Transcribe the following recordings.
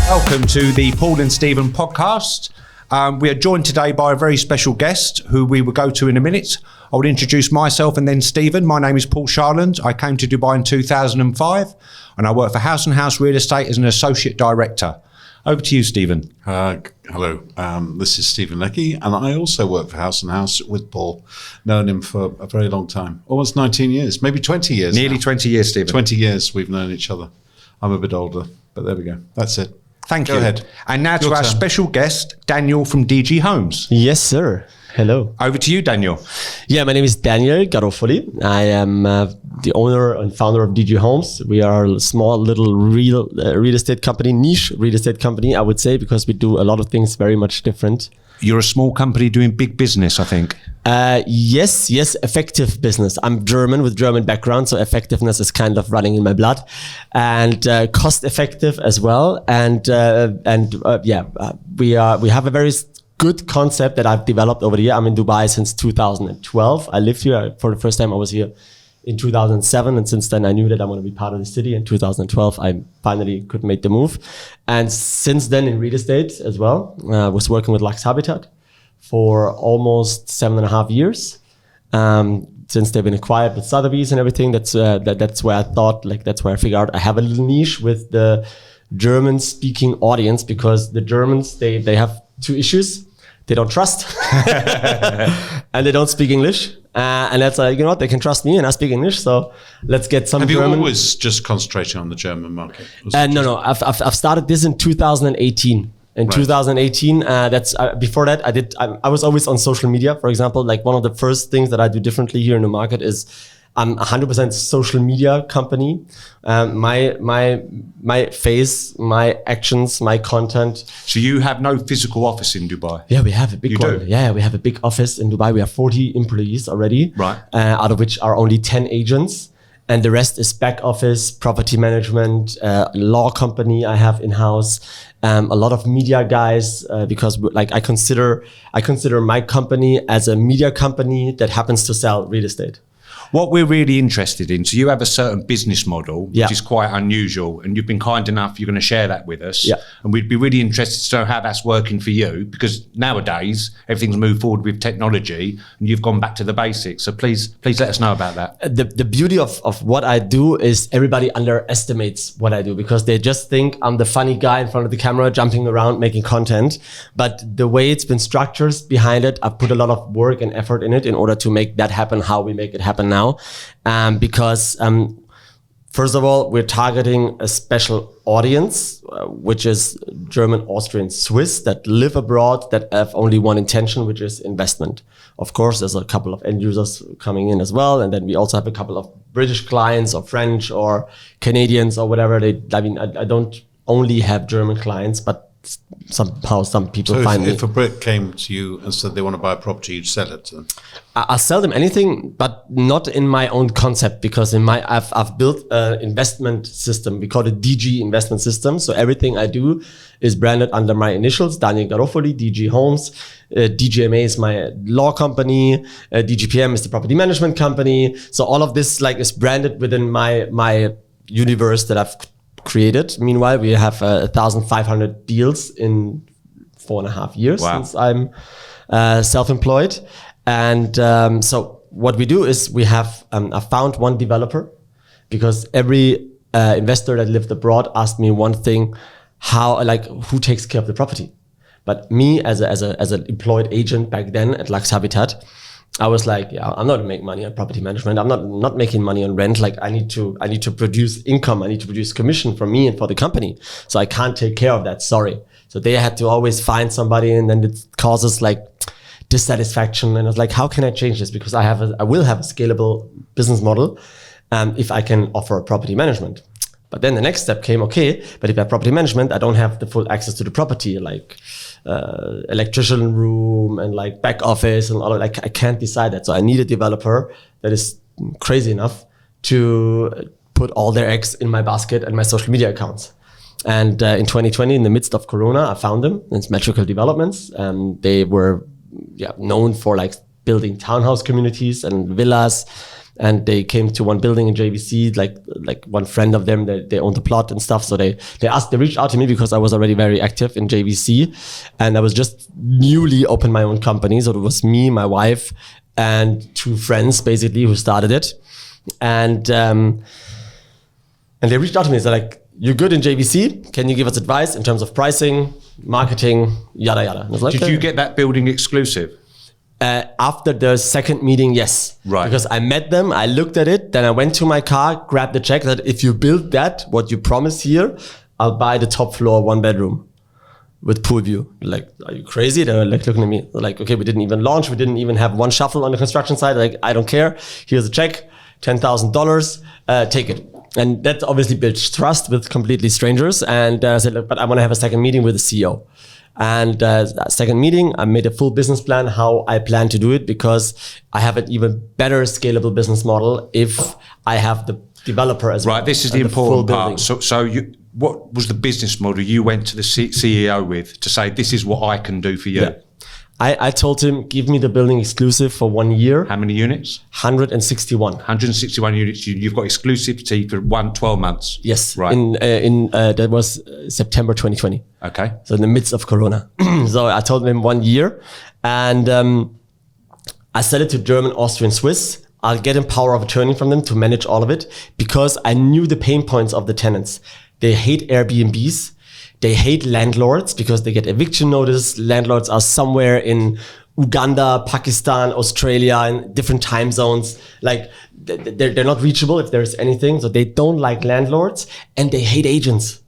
Welcome to the Paul and Stephen podcast. We are joined today by a very special guest who we will go to in a minute. I will introduce myself and then Stephen. My name is Paul Sharland. I came to Dubai in 2005 and I work for House & House Real Estate as an associate director. Over to you, Stephen. Hello, this is Stephen Leckie, and I also work for House & House with Paul. Known him for a very long time, almost 19 years, maybe 20 years. Nearly now. 20 years, Stephen. 20 years we've known each other. I'm a bit older, but there we go. That's it. Thank you. Go ahead. And now to our special guest, Daniel from DG Homes. Yes, sir. Hello. Over to you, Daniel. Yeah, my name is Daniel Garofoli. I am the owner and founder of DG Homes. We are a small little real estate company, niche real estate company, I would say, because we do a lot of things very much different. You're a small company doing big business, I think. Yes, effective business. I'm German with German background, so effectiveness is kind of running in my blood, and cost effective as well. We have a very good concept that I've developed over the year. I'm in Dubai since 2012. I lived here for the first time. I was here in 2007, and since then I knew that I want to be part of the city. In 2012, I finally could make the move, and since then in real estate as well. I was working with Lux Habitat for almost 7.5 years. Since they've been acquired with Sotheby's and everything, that's where I thought, that's where I figured out I have a little niche with the German-speaking audience, because the Germans they have two issues. They don't trust and they don't speak English. And that's like, you know what, they can trust me and I speak English. So let's get some German. Have you always just concentrated on the German market? No. I've started this in 2018. In 2018, before that, I was always on social media. For example, like one of the first things that I do differently here in the market is I'm 100% social media company. My face, my actions, my content. So you have no physical office in Dubai? Yeah, we have a big one. Do? Yeah, we have a big office in Dubai. We have 40 employees already. Right. Out of which are only 10 agents. And the rest is back office, property management, law company I have in-house, a lot of media guys, because like I consider my company as a media company that happens to sell real estate. What we're really interested in, so you have a certain business model, which is quite unusual, and you've been kind enough, you're going to share that with us. Yeah. And we'd be really interested to know how that's working for you, because nowadays everything's moved forward with technology and you've gone back to the basics. So please let us know about that. The beauty of what I do is everybody underestimates what I do, because they just think I'm the funny guy in front of the camera, jumping around, making content. But the way it's been structured behind it, I've put a lot of work and effort in it in order to make that happen, how we make it happen now. Because first of all, we're targeting a special audience, which is German, Austrian, Swiss that live abroad, that have only one intention, which is investment. Of course, there's a couple of end users coming in as well. And then we also have a couple of British clients or French or Canadians or whatever. I don't only have German clients, but somehow some people find me. If a Brit came to you and said they want to buy a property, you'd sell it to them? I'll sell them anything, but not in my own concept, because I've built an investment system. We call it DG investment system. So everything I do is branded under my initials, Daniel Garofoli, DG Homes. DGMA is my law company. DGPM is the property management company. So all of this is branded within my universe that I've created. Meanwhile, we have 1,500 deals in 4.5 years since I'm self-employed. And so what we do is we have I found one developer, because every investor that lived abroad asked me one thing: who takes care of the property? But me as an employed agent back then at Lux Habitat, I was like, yeah, I'm not gonna make money on property management. I'm not making money on rent. I need to produce income. I need to produce commission for me and for the company. So I can't take care of that. Sorry. So they had to always find somebody, and then it causes dissatisfaction. And I was like, how can I change this? Because I will have a scalable business model if I can offer property management. But then the next step came, okay, but if I have property management, I don't have the full access to the property, electrician room and back office and all of that. I can't decide that. So I need a developer that is crazy enough to put all their eggs in my basket and my social media accounts. And in 2020, in the midst of Corona, I found them. It's Metrical Developments. They were known for building townhouse communities and villas and they came to one building in JVC, like one friend of them, they owned the plot and stuff. So they reached out to me because I was already very active in JVC, and I was just newly opened my own company. So it was me, my wife, and 2 friends basically who started it. And they reached out to me. They're like, "You're good in JVC. Can you give us advice in terms of pricing, marketing, yada yada?" And I was like, Did you get that building exclusive? After the second meeting, yes. Right. Because I met them, I looked at it, then I went to my car, grabbed the check, that if you build that, what you promise here, I'll buy the top floor 1 bedroom with pool view. Like, are you crazy? They were like looking at me. They're like, okay, we didn't even launch. We didn't even have 1 shuffle on the construction side. Like, I don't care. Here's a check, $10,000, take it. And that obviously builds trust with completely strangers. And I said, look, but I want to have a second meeting with the CEO. And second meeting, I made a full business plan, how I plan to do it, because I have an even better scalable business model if I have the developer as well. Right, this is the important part. So what was the business model you went to the CEO with to say, this is what I can do for you? Yeah. I told him, give me the building exclusive for 1 year. How many units? 161. 161 units. You've got exclusivity for 12 months. Yes. Right. That was September 2020. Okay. So in the midst of Corona. So I told him 1 year, and I sell it to German, Austrian, Swiss. I'll get a power of attorney from them to manage all of it, because I knew the pain points of the tenants. They hate Airbnbs. They hate landlords because they get eviction notice. Landlords are somewhere in Uganda, Pakistan, Australia, in different time zones. Like, they're not reachable if there's anything. So they don't like landlords, and they hate agents.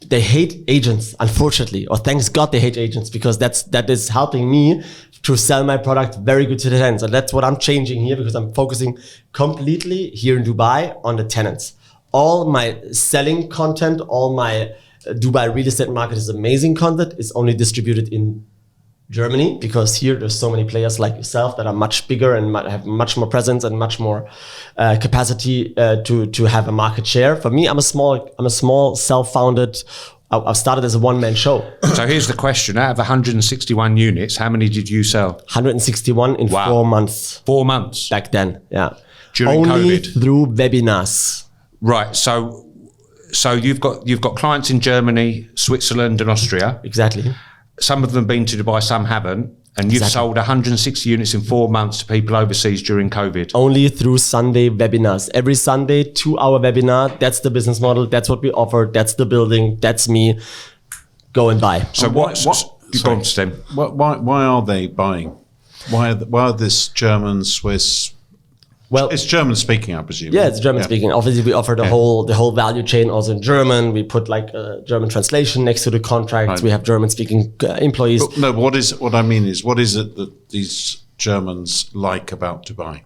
They hate agents, unfortunately, or thanks God they hate agents, because that is helping me to sell my product very good to the tenants. And that's what I'm changing here, because I'm focusing completely here in Dubai on the tenants. All my selling content, all my Dubai real estate market is amazing content is only distributed in Germany, because here there's so many players like yourself that are much bigger and have much more presence and much more capacity to have a market share. For me, I'm a small self-founded. I've started as a one-man show. So here's the question: out of 161 units, how many did you sell? 161 in 4 months. 4 months back then, yeah. During only COVID, through webinars. Right. So you've got clients in Germany, Switzerland, and Austria. Exactly. Some of them been to Dubai, some haven't. And you've sold 160 units in 4 months to people overseas during COVID. Only through Sunday webinars. Every Sunday, 2-hour webinar. That's the business model. That's what we offer. That's the building. That's me. Go and buy. So why are they buying? Why are this German, Swiss? Well, it's German speaking, I presume. Yeah, it's German speaking. Obviously, we offer the whole value chain also in German. We put like a German translation next to the contracts. Right. We have German speaking employees. But what is it that these Germans like about Dubai?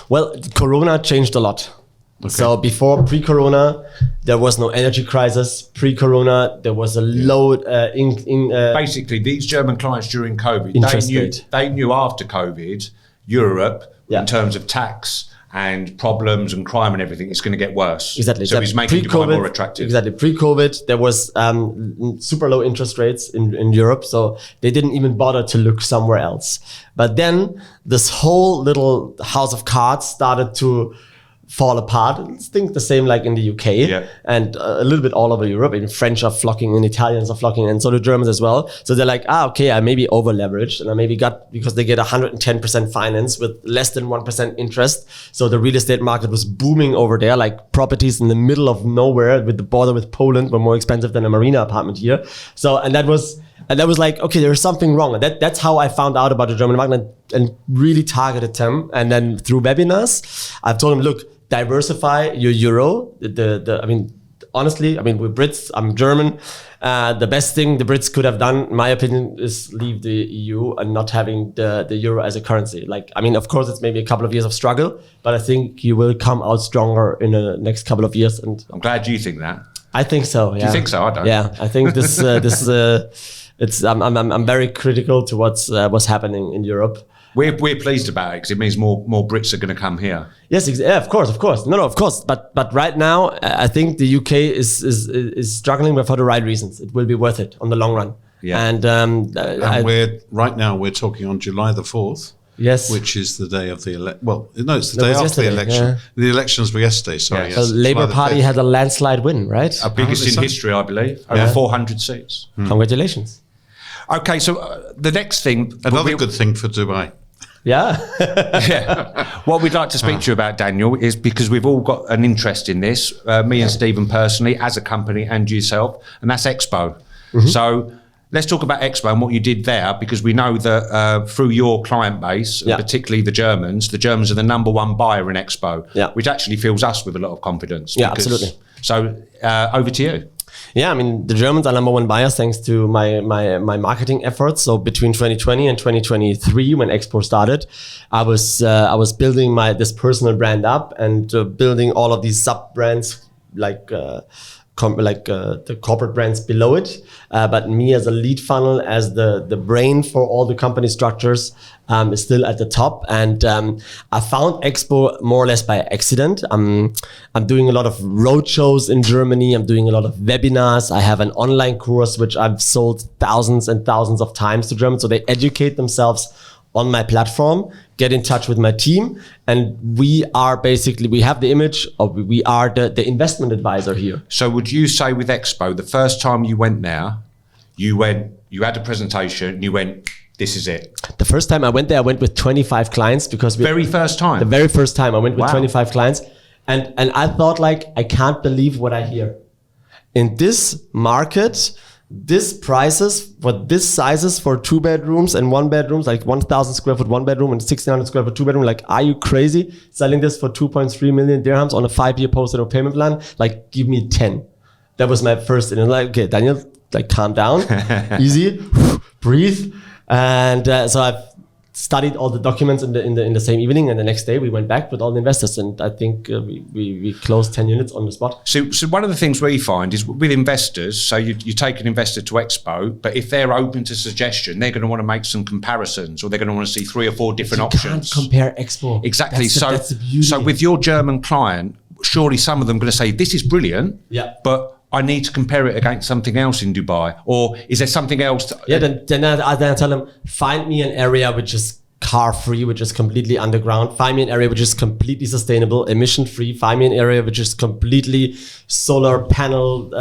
Well, Corona changed a lot. Okay. So pre-Corona, there was no energy crisis. Pre-Corona, there was a low basically, these German clients during COVID, they knew after COVID, Europe, in terms of tax and problems and crime and everything, it's going to get worse. Exactly. So it's making Dubai more attractive. Exactly. Pre-COVID, there was super low interest rates in Europe, so they didn't even bother to look somewhere else. But then this whole little house of cards started to fall apart. I think the same like in the UK and a little bit all over Europe. And French are flocking and Italians are flocking, and so the Germans as well. So they're like, okay, I maybe over leveraged, and I maybe because they get 110% finance with less than 1% interest. So the real estate market was booming over there, like properties in the middle of nowhere with the border with Poland were more expensive than a marina apartment here. So, and that was like, okay, there's something wrong. And that's how I found out about the German market and really targeted them. And then through webinars, I've told them, look, diversify your euro. Honestly, we're Brits, I'm German. The best thing the Brits could have done, in my opinion, is leave the EU and not having the euro as a currency. Of course, it's maybe a couple of years of struggle, but I think you will come out stronger in the next couple of years. And I'm glad you think that. I think so. Yeah. Do you think so? I don't. Yeah, I think this. I'm very critical to what's happening in Europe. We're pleased about it because it means more Brits are going to come here. Yes, of course. No, of course. But right now, I think the UK is struggling, but for the right reasons. It will be worth it on the long run. Yeah. And we're talking on July the 4th. Yes. which is the day of the election. Well, no, it's the That day was after the yesterday, election. yeah. The elections were yesterday, sorry. Yeah. Yes. The Labour July the Party 5th. had a landslide win, right? Biggest in so. history, I believe. Over Yeah. 400 seats. Congratulations. Okay, so the next thing... Another good thing for Dubai. Yeah. Yeah. What we'd like to speak to you about, Daniel, is because we've all got an interest in this, me and Stephen personally, as a company, and yourself, and that's Expo. So let's talk about Expo and what you did there, because we know that through your client base, Yeah. particularly the Germans are the number one buyer in Expo, Yeah. which actually fills us with a lot of confidence. Yeah, absolutely. So over to you. Yeah, I mean, the Germans are number one buyers thanks to my marketing efforts. So between 2020 and 2023, when Expo started, I was building this personal brand up and building all of these sub brands like the corporate brands below it. But me as a lead funnel, as the brain for all the company structures, is still at the top. And I found Expo more or less by accident. I'm doing a lot of road shows in Germany. I'm doing a lot of webinars. I have an online course, which I've sold thousands and thousands of times to Germans. So they educate themselves on my platform, get in touch with my team. And we have the image of, we are the investment advisor here. So would you say with Expo, the first time you went there, you had a presentation, and you went, this is it? The first time I went there, I went with 25 clients because The very first time? The very first time I went with Wow. 25 clients. And I thought, like, I can't believe what I hear. In this market, this prices for this sizes for 2 bedrooms and 1 bedrooms, like 1,000 square foot 1 bedroom and 1,600 square foot 2 bedroom. Like, are you crazy? Selling this for 2.3 million dirhams on a 5-year posted payment plan? Like, give me 10. That was my first. And I'm like, okay, Daniel, like, calm down, easy, breathe. And so I've studied all the documents in the same evening, and the next day we went back with all the investors, and I think we closed 10 units on the spot. So one of the things we find is with investors, so you take an investor to Expo, but if they're open to suggestion, they're going to want to make some comparisons, or they're going to want to see 3 or 4 different options. Can't compare Expo. Exactly. That's the beauty. So with your German client, surely some of them are going to say, this is brilliant, Yeah. but I need to compare it against something else in Dubai. Or is there something else? Then I tell them, find me an area which is car free, which is completely underground. Find me an area which is completely sustainable, emission free. Find me an area which is completely solar panel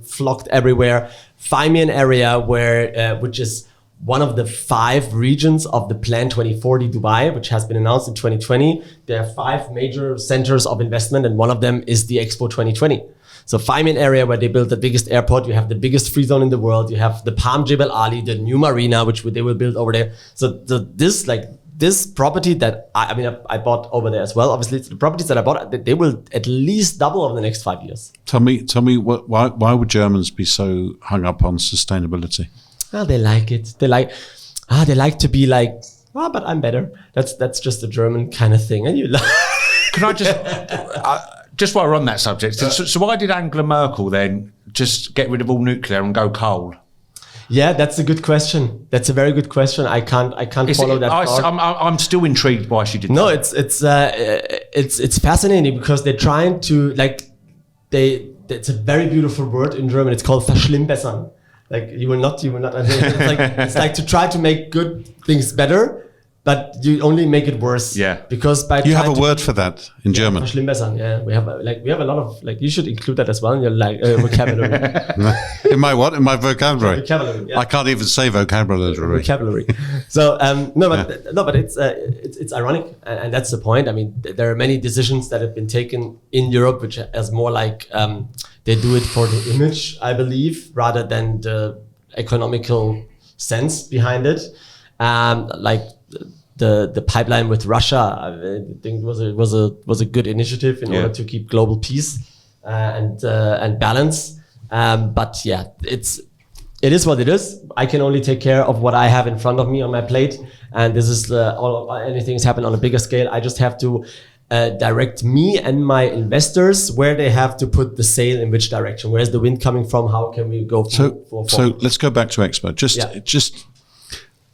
flocked everywhere. Find me an area where which is one of the 5 regions of the Plan 2040 Dubai, which has been announced in 2020. There are 5 major centers of investment, and one of them is the Expo 2020. So find me an area where they build the biggest airport. You have the biggest free zone in the world. You have the Palm Jebel Ali, the new marina, which they will build over there. So this property that I bought over there as well. Obviously, the properties that I bought, they will at least double over the next 5 years. Tell me why would Germans be so hung up on sustainability? Oh, they like it. They like to be like, oh, but I'm better. That's just a German kind of thing. And you like. Can I just while we're on that subject, so why did Angela Merkel then just get rid of all nuclear and go coal? Yeah, that's a good question. That's a very good question. I can't follow that. I'm still intrigued why she did No, that. it's fascinating because they're trying to it's a very beautiful word in German. It's called verschlimmbessern. Like you will not. It's like to try to make good things better, but you only make it worse. Yeah. Because by You have a word for that in German. Verschlimmbessern. Yeah, we have a lot of you should include that as well in your vocabulary. In my what? In my vocabulary. Vocabulary. Yeah. I can't even say vocabulary. Vocabulary. So but it's ironic, and that's the point. I mean, there are many decisions that have been taken in Europe, which is more like they do it for the image, I believe, rather than the economical sense behind it. Like the pipeline with Russia, I think was a good initiative in order to keep global peace and balance. But yeah, it is what it is. I can only take care of what I have in front of me on my plate, and this is anything's happen on a bigger scale. I just have to direct me and my investors where they have to put the sail in which direction. Where's the wind coming from? How can we go forward? So let's go back to Expo. Just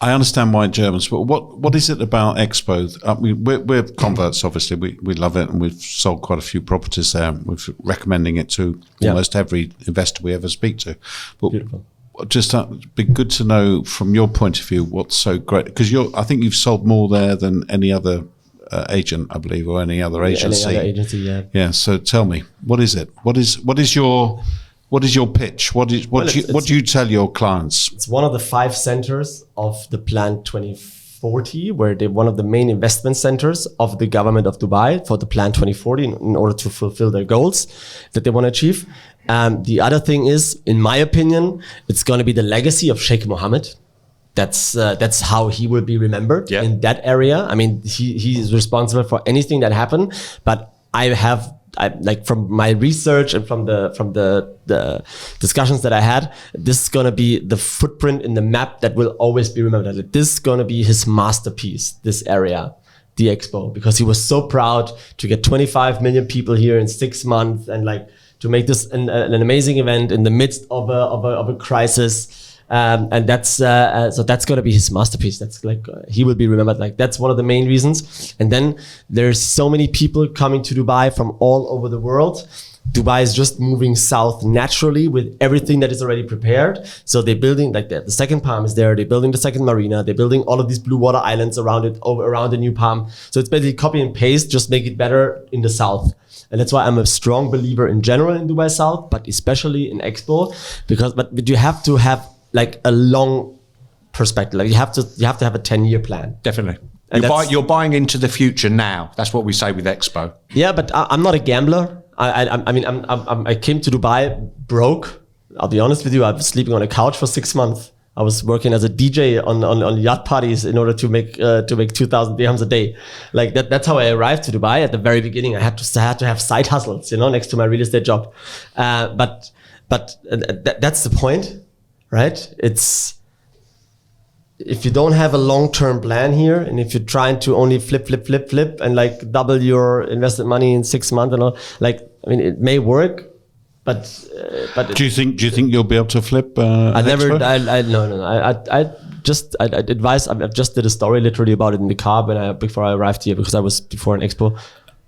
I understand why Germans, but what is it about Expo? I mean, we're converts, obviously. We love it, and we've sold quite a few properties there. We're recommending it to almost every investor we ever speak to. But Beautiful. just be good to know from your point of view what's so great, because I think you've sold more there than any other agent, I believe, or any other agency. Any other agency, yeah. Yeah. So tell me, what is it? What is your pitch? What do you tell your clients? It's one of the 5 centers of the Plan 2040, where they're one of the main investment centers of the government of Dubai for the Plan 2040 in order to fulfill their goals that they want to achieve. The other thing is, in my opinion, it's going to be the legacy of Sheikh Mohammed. That's how he will be remembered in that area. I mean, he is responsible for anything that happened. But I like from my research and from the discussions that I had, this is gonna be the footprint in the map that will always be remembered. This is gonna be his masterpiece. This area, the Expo, because he was so proud to get 25 million people here in 6 months and like to make this an amazing event in the midst of a crisis. And that's so that's gonna be his masterpiece. That's like he will be remembered. Like that's one of the main reasons. And then there's so many people coming to Dubai from all over the world. Dubai is just moving south naturally with everything that is already prepared. So they're building like the second palm is there. They're building the second marina. They're building all of these blue water islands around it, around the new palm. So it's basically copy and paste, just make it better in the south. And that's why I'm a strong believer in general in Dubai South, but especially in Expo, but you have to have like a long perspective. Like you have to have a 10-year plan. Definitely. You're buying into the future now. That's what we say with Expo. Yeah, but I'm not a gambler. I mean, I came to Dubai broke. I'll be honest with you. I was sleeping on a couch for 6 months. I was working as a DJ on yacht parties in order to make 2,000 dirhams a day. Like that's how I arrived to Dubai at the very beginning. I had to have side hustles, next to my real estate job. But that's the point. Right? It's if you don't have a long-term plan here, and if you're trying to only flip, and like double your invested money in 6 months and all, like I mean, it may work, but do you think you'll be able to flip? No. I advise. I just did a story literally about it in the car before I arrived here because I was before an Expo.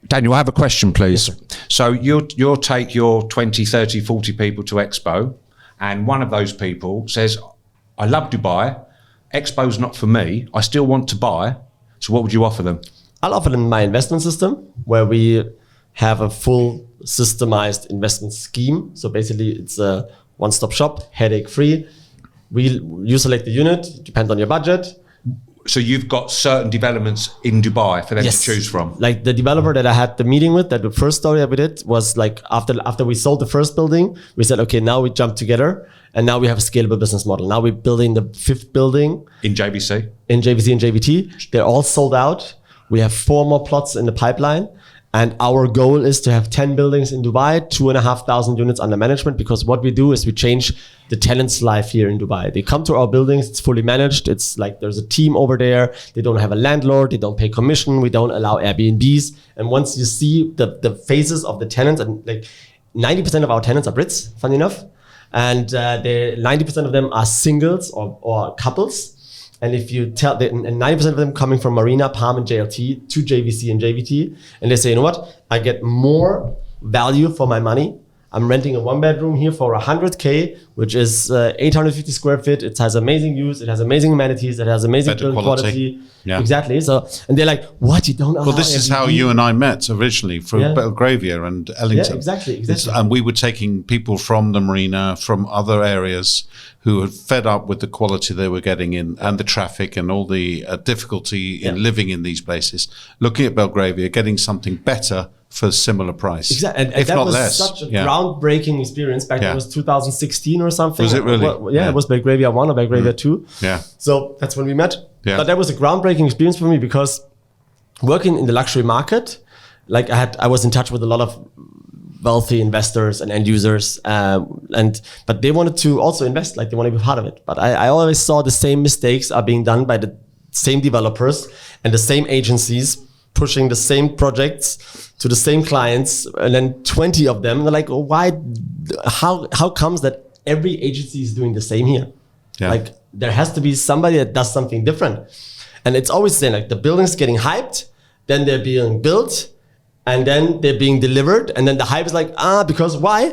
Daniel, I have a question, please. Yes, so you'll take your 20, 30, 40 people to Expo. And one of those people says, I love Dubai. Expo's not for me. I still want to buy. So what would you offer them? I'll offer them my investment system where we have a full systemized investment scheme. So basically it's a one-stop shop, headache-free. You select the unit, depends on your budget. So you've got certain developments in Dubai for them to choose from? Like the developer that I had the meeting with, that the first story I did was like after we sold the first building, we said, okay, now we jump together and now we have a scalable business model. Now we're building the 5th building. In JVC? In JVC and JVT. They're all sold out. We have 4 more plots in the pipeline. And our goal is to have 10 buildings in Dubai, 2,500 units under management, because what we do is we change the tenant's life here in Dubai. They come to our buildings, it's fully managed. It's like there's a team over there. They don't have a landlord. They don't pay commission. We don't allow Airbnbs. And once you see the faces of the tenants, and like 90% of our tenants are Brits, funny enough. And 90% of them are singles or couples. And if you tell, and 90% of them coming from Marina, Palm, and JLT to JVC and JVT, and they say, you know what? I get more value for my money. I'm renting a 1-bedroom here for 100K, which is 850 square feet. It has amazing views. It has amazing amenities. It has amazing build quality. Yeah. Exactly. So, and they're like, what? You don't know? Well, this is how you and I met originally from Belgravia and Ellington. Yeah, exactly. And we were taking people from the marina, from other areas who were fed up with the quality they were getting in and the traffic and all the difficulty in living in these places, looking at Belgravia, getting something better for a similar price. Exactly. And that was less. Such a groundbreaking experience back then. It was 2016 or something. Was it really? It was Belgravia 1 or Belgravia 2. Yeah. So that's when we met. Yeah. But that was a groundbreaking experience for me because working in the luxury market, like I was in touch with a lot of wealthy investors and end users, but they wanted to also invest, like they want to be part of it. But I always saw the same mistakes are being done by the same developers and the same agencies pushing the same projects to the same clients, and then 20 of them. They're like, oh, why? How comes that every agency is doing the same here? Yeah. Like there has to be somebody that does something different. And it's always saying like the building's getting hyped, then they're being built, and then they're being delivered, and then the hype is like, because why?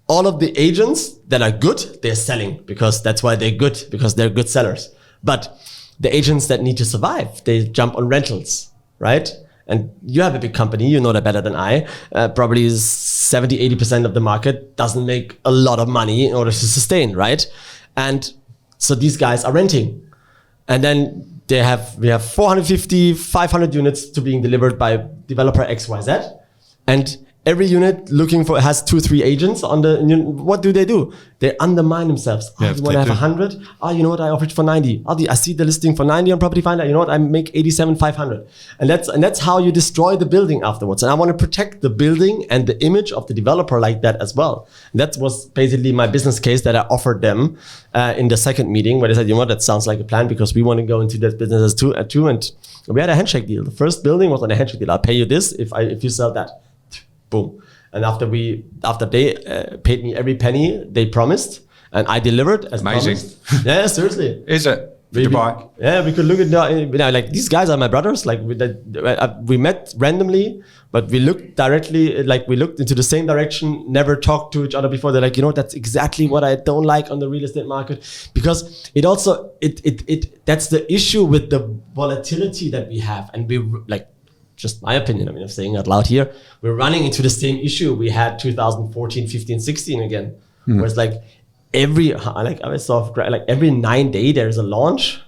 all of the agents that are good, they're selling because that's why they're good, because they're good sellers. But the agents that need to survive, they jump on rentals, right? And you have a big company, you know that better than I. Probably 70-80% of the market doesn't make a lot of money in order to sustain, right? And so these guys are renting. And then we have 450, 500 units to being delivered by developer XYZ. And every unit has 2-3 agents on the, what do? They undermine themselves. Oh, you want to have 100? Oh, you know what? I offered for 90. Oh, I see the listing for 90 on Property Finder. You know what? I make 87,500. And that's how you destroy the building afterwards. And I want to protect the building and the image of the developer like that as well. And that was basically my business case that I offered them in the second meeting, where they said, you know what? That sounds like a plan because we want to go into that business too. And we had a handshake deal. The first building was on a handshake deal. I'll pay you this if you sell that. Boom. And after they paid me every penny they promised, and I delivered as amazing. Promised. Yeah, seriously. Is it? Dubai. Yeah, we could look at like these guys are my brothers. Like we met randomly, but we looked directly. Like we looked into the same direction. Never talked to each other before. They're like, you know, that's exactly what I don't like on the real estate market, because it also that's the issue with the volatility that we have, and we like. Just my opinion, I mean, I'm saying it out loud here, we're running into the same issue we had 2014, 15, 16 again. Where it's like every 9 day there's a launch,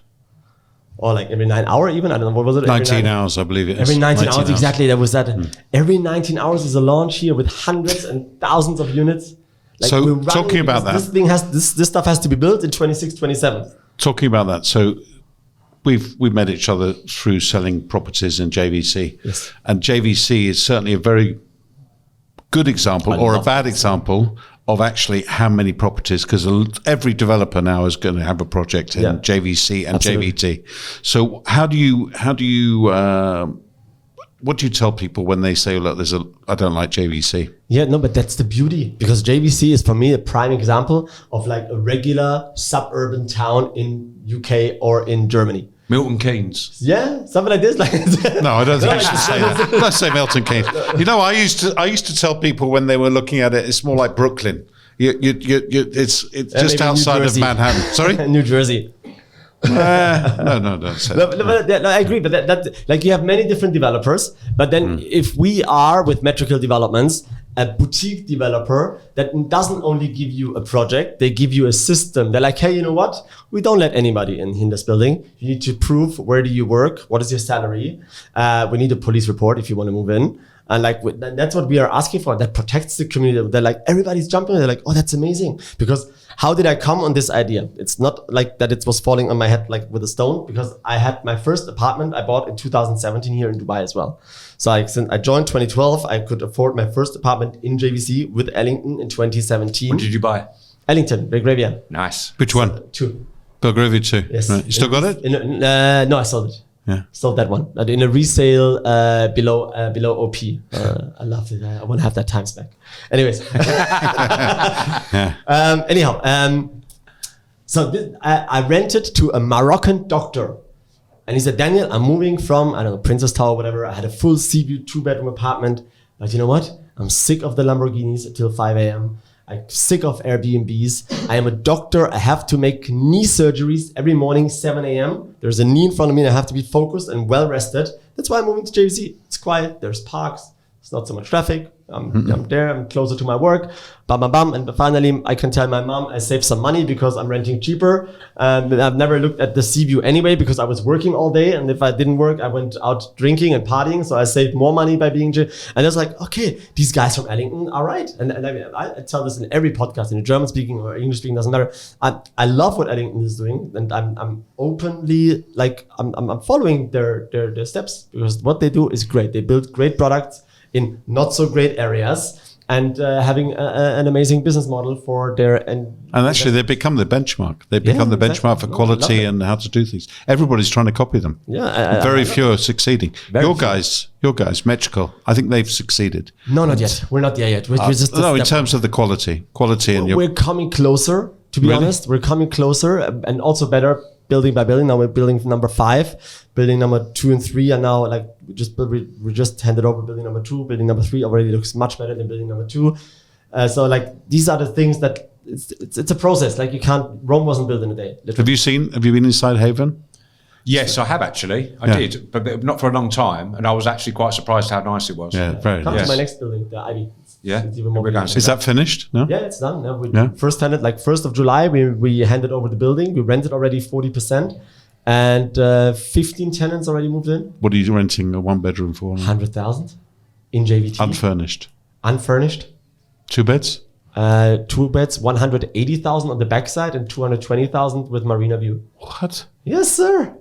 or like every 9 hour even, I don't know, what was it? 19 hours, I believe it is. Every 19 hours, exactly, that was that. Every 19 hours is a launch here with hundreds and thousands of units. Like, so talking about that. This stuff has to be built in 26, 27. Talking about that, so we've met each other through selling properties in JVC. Yes. And JVC is certainly a very good example or a bad example of actually how many properties, because every developer now is going to have a project in JVC and Absolutely. JVT. So what do you tell people when they say, look, I don't like JVC? Yeah, no, but that's the beauty, because JVC is for me a prime example of like a regular suburban town in UK or in Germany. Milton Keynes. Yeah, something like this. Like no, I don't think you should say that. Let's say Milton Keynes. You know, I used to tell people when they were looking at it, it's more like Brooklyn. It's just outside of Manhattan. Sorry, New Jersey. No, don't say that. No, I agree, but that like you have many different developers, but then if we are with Metrical Developments a boutique developer that doesn't only give you a project, they give you a system. They're like, hey, you know what? We don't let anybody in this building. You need to prove where do you work, what is your salary. We need a police report if you want to move in. And like that's what we are asking for. That protects the community. They're like, everybody's jumping. They're like, oh, that's amazing. Because how did I come on this idea? It's not like that it was falling on my head like with a stone, because I had my first apartment I bought in 2017 here in Dubai as well. So since I joined 2012, I could afford my first apartment in JVC with Ellington in 2017. What did you buy? Ellington, Belgravia. Nice. Which one? 2. Belgravia 2. Yes. Right. You still got it? No, I sold it. Yeah. Sold that one in a resale below OP. I love it. I want to have that times back. Anyways. So I rented to a Moroccan doctor, and he said, Daniel, I'm moving from, I don't know, Princess Tower, whatever. I had a full sea view 2-bedroom apartment, but you know what? I'm sick of the Lamborghinis until 5 a.m. I'm sick of Airbnbs. I am a doctor. I have to make knee surgeries every morning, 7 a.m. There's a knee in front of me and I have to be focused and well rested. That's why I'm moving to JVC. It's quiet. There's parks. It's not so much traffic. I'm there. I'm closer to my work. Bam, bam, bam. And finally, I can tell my mom I saved some money because I'm renting cheaper. I've never looked at the sea view anyway because I was working all day. And if I didn't work, I went out drinking and partying. So I saved more money by being And it's like, okay, these guys from Ellington are right. And I mean, I tell this in every podcast, in German speaking or English speaking, doesn't matter. I love what Ellington is doing. And I'm openly, like, I'm following their steps because what they do is great. They build great products in not so great areas, and having an amazing business model for their and actually they become the benchmark. They become the benchmark for quality and how to do things. Everybody's trying to copy them. Yeah, very few are succeeding. Your guys, Metrical, I think they've succeeded. No, not yet. We're not there yet. We're just in terms of the quality, and we're coming closer. To be honest, we're coming closer and also better. Building by building. Now we're building number 5, building number 2 and 3 are now like we just handed over building number 2. Building number 3 already looks much better than building number 2. So like these are the things that it's a process. Like Rome wasn't built in a day. Literally. Have you been inside Haven? Yes, I have actually. I did, but not for a long time. And I was actually quite surprised how nice it was. Yeah, very Come nice. to my next building, the Ivy. It's even more. Is that finished? No? Yeah, it's done. First tenant, like 1st of July, we handed over the building. We rented already 40%. And 15 tenants already moved in. What are you renting a 1-bedroom for? 100,000 in JVT. Unfurnished. Unfurnished. 2 beds? 2 beds, 180,000 on the backside and 220,000 with marina view. What? Yes, sir.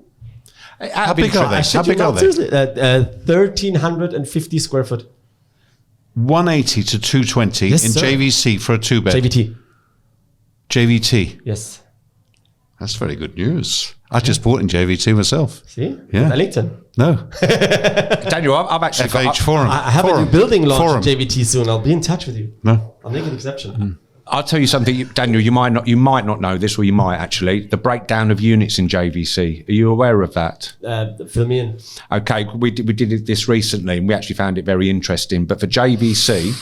How big are they? How big are they? Seriously, 1,350 square foot. 180 to 220 Yes, in sir. JVC for a 2-bed. JVT. JVT. Yes. That's very good news. I just bought in JVT myself. See? Yeah. Wellington. No. Daniel, I've actually got... FH Forum. I have a Forum. new building launch Forum. at JVT soon. I'll be in touch with you. No. I'll make an exception. I'll tell you something, Daniel, you might not know this, or you might actually. The breakdown of units in JVC. Are you aware of that? Fill me in. Okay, we did this recently and we actually found it very interesting. But for JVC,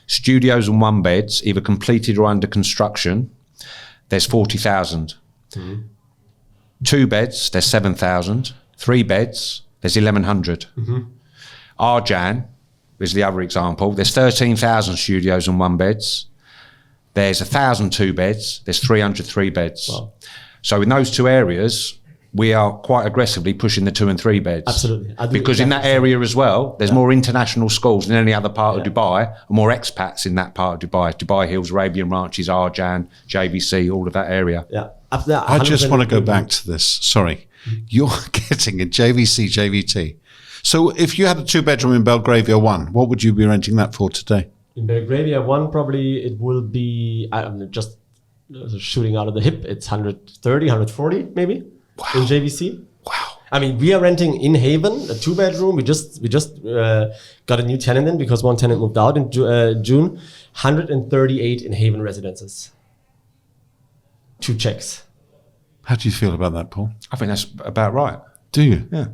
studios and 1-beds, either completed or under construction, there's 40,000. 2 beds, there's 7,000. 3 beds, there's 1,100. Arjan is the other example. There's 13,000 studios and 1-beds. There's 1,000 2-beds. There's 300 3-beds. Wow. So in those two areas, we are quite aggressively pushing the 2 and 3 beds. Absolutely. Because in that area as well, there's more international schools than any other part of Dubai, and more expats in that part of Dubai. Dubai Hills, Arabian Ranches, Arjan, JVC, all of that area. Yeah. I just want to go back to this. Sorry. You're getting a JVC, JVT. So if you had a 2-bedroom in Belgravia 1, what would you be renting that for today? In Belgravia 1, probably it will be, I'm just shooting out of the hip, it's 130, 140 maybe in JVC. Wow. I mean, we are renting in Haven, a 2-bedroom. We just got a new tenant in because one tenant moved out in June. 138 in Haven residences. 2 checks. How do you feel about that, Paul? I think that's about right. Do you? Yeah.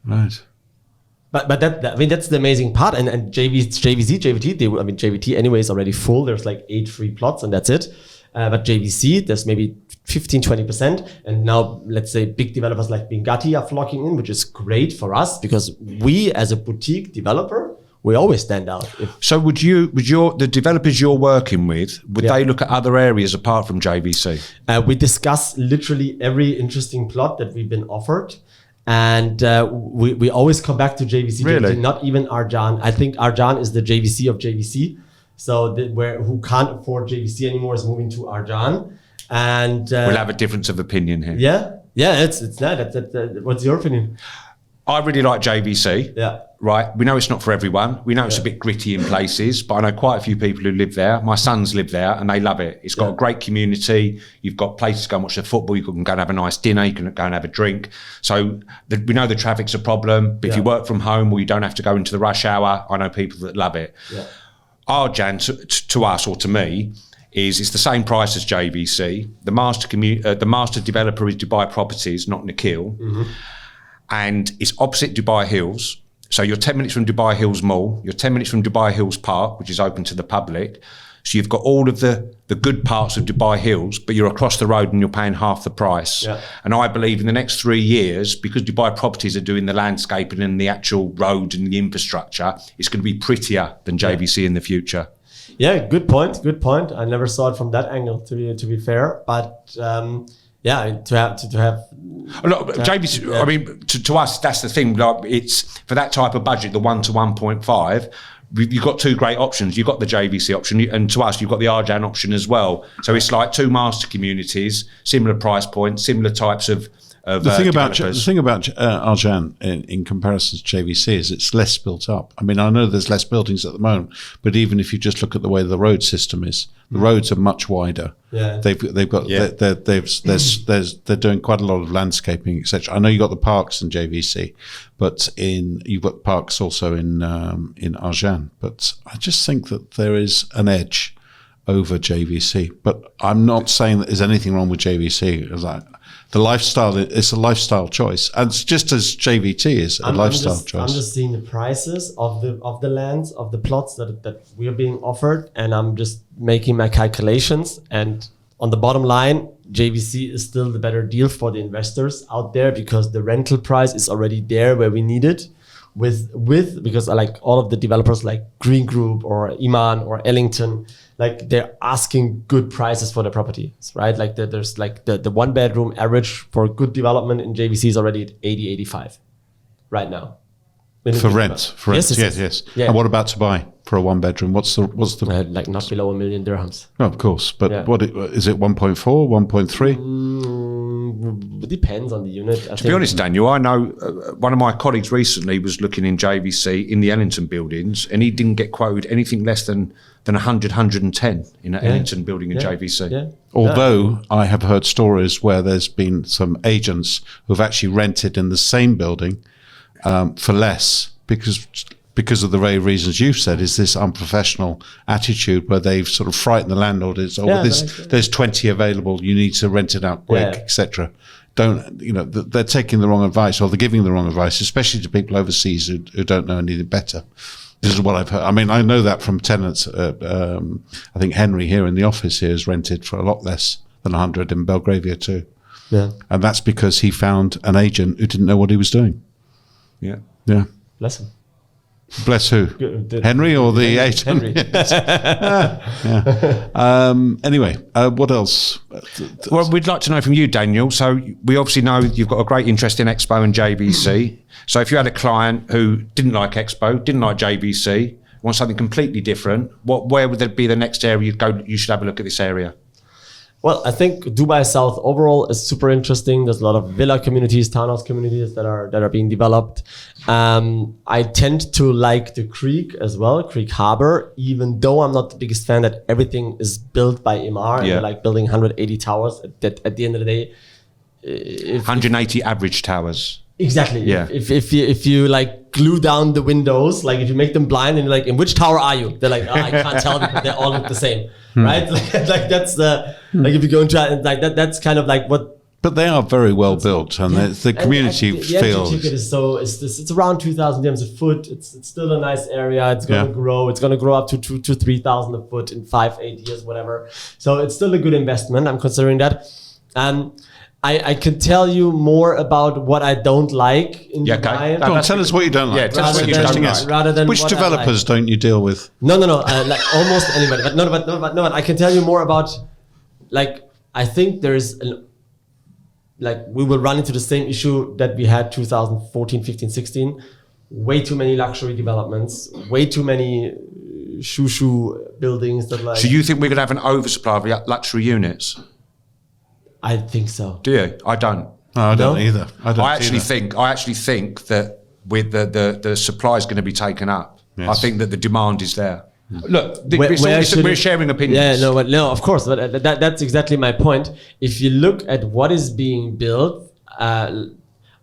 Right. But that's the amazing part. And JVC, JVT, JVT anyway is already full. There's like 8 free plots and that's it. But JVC, there's maybe 15-20%. And now let's say big developers like Bingati are flocking in, which is great for us because we as a boutique developer, we always stand out. So would the developers you're working with, would they look at other areas apart from JVC? We discuss literally every interesting plot that we've been offered. And we always come back to JVC. Really? JVC, not even Arjan. I think Arjan is the JVC of JVC. So who can't afford JVC anymore is moving to Arjan. And We'll have a difference of opinion here. Yeah, it's that. What's your opinion? I really like JVC. Yeah. Right. We know it's not for everyone. We know it's a bit gritty in places, but I know quite a few people who live there. My sons live there and they love it. It's got a great community. You've got places to go and watch the football. You can go and have a nice dinner. You can go and have a drink. So we know the traffic's a problem, but if you work from home or you don't have to go into the rush hour, I know people that love it. Yeah. Arjan to us or to me it's the same price as JVC. The master developer is Dubai Properties, not Nikhil. And it's opposite Dubai Hills. So you're 10 minutes from Dubai Hills Mall. You're 10 minutes from Dubai Hills Park, which is open to the public. So you've got all of the good parts of Dubai Hills, but you're across the road and you're paying half the price. Yeah. And I believe in the next 3 years, because Dubai Properties are doing the landscaping and the actual road and the infrastructure, it's going to be prettier than JVC in the future. Yeah, good point. I never saw it from that angle, to be fair. But to have. Look, JVC. I mean, to us, that's the thing. Like, it's for that type of budget, the 1 to 1.5. You've got 2 great options. You've got the JVC option, and to us, you've got the Arjan option as well. So it's like 2 master communities, similar price points, similar types of. The thing about Arjan in comparison to JVC is it's less built up. I mean, I know there's less buildings at the moment, but even if you just look at the way the road system is, the roads are much wider. Yeah, they're doing quite a lot of landscaping, etc. I know you got the parks in JVC, but you've got parks also in Arjan. But I just think that there is an edge over JVC. But I'm not saying that there's anything wrong with JVC. The lifestyle, it's a lifestyle choice, and it's just as JVT is a lifestyle choice. I'm just seeing the prices of the lands, of the plots that we are being offered, and I'm just making my calculations. And on the bottom line, JVC is still the better deal for the investors out there because the rental price is already there where we need it. Because like all of the developers like Green Group or Iman or Ellington, like they're asking good prices for their properties, right? Like there's like the 1 bedroom average for good development in JVC is already at 80, 85 right now. For rent. Yes. Yeah. And what about to buy for a 1 bedroom? What's the like not below 1 million dirhams. Oh, of course, but what is it? 1.4, 1.3? It depends on the unit. To be honest, Daniel, I know one of my colleagues recently was looking in JVC in the Ellington buildings, and he didn't get quoted anything less than 100, 110 in an Ellington building in JVC. Yeah. Although I have heard stories where there's been some agents who've actually rented in the same building for less because of the very reasons you've said, is this unprofessional attitude where they've sort of frightened the landlord. There's 20 available, you need to rent it out quick, etc. They're taking the wrong advice, or they're giving the wrong advice, especially to people overseas who don't know anything better. This is what I've heard. I mean, I know that from tenants. I think Henry here in the office here has rented for a lot less than 100 in Belgravia too. Yeah. And that's because he found an agent who didn't know what he was doing. Yeah. Yeah. Bless him. Bless who? Henry or the agent? Henry. Anyway, what else? Well, we'd like to know from you, Daniel. So we obviously know you've got a great interest in Expo and JVC. So if you had a client who didn't like Expo, didn't like JVC, wants something completely different, where would there be the next area you'd go? You should have a look at this area. Well, I think Dubai South overall is super interesting. There's a lot of villa communities, townhouse communities that are being developed. I tend to like the Creek as well, Creek Harbor, even though I'm not the biggest fan that everything is built by Imar and they're like building 180 towers. At the end of the day, 180 average towers. Exactly. Yeah. If you like glue down the windows, like if you make them blind and you're like, in which tower are you? They're like, I can't tell because they all look the same, right? Like that's the like if you go into like that. That's kind of like what. But they are very well built, and the community the feels. entry ticket is it's around 2,000 dirhams a foot. It's still a nice area. It's going to grow. It's going to grow up to 2,000 to 3,000 a foot in 5-8 years, whatever. So it's still a good investment. I'm considering that. I can tell you more about what I don't like in Dubai. Go on, tell us what you don't like. Yeah, tell us what you don't like. Rather than which developers don't you deal with? No. Like almost anybody. But no. I can tell you more about. Like I think there's we will run into the same issue that we had 2014, 15, 16. Way too many luxury developments. Way too many shoo buildings that like. So you think we're going to have an oversupply of luxury units? I think so. Do you? I don't. No, I don't either. I actually think that with the supply is going to be taken up. Yes. I think that the demand is there. Look, we're sharing opinions. Yeah, no, of course. But that's exactly my point. If you look at what is being built on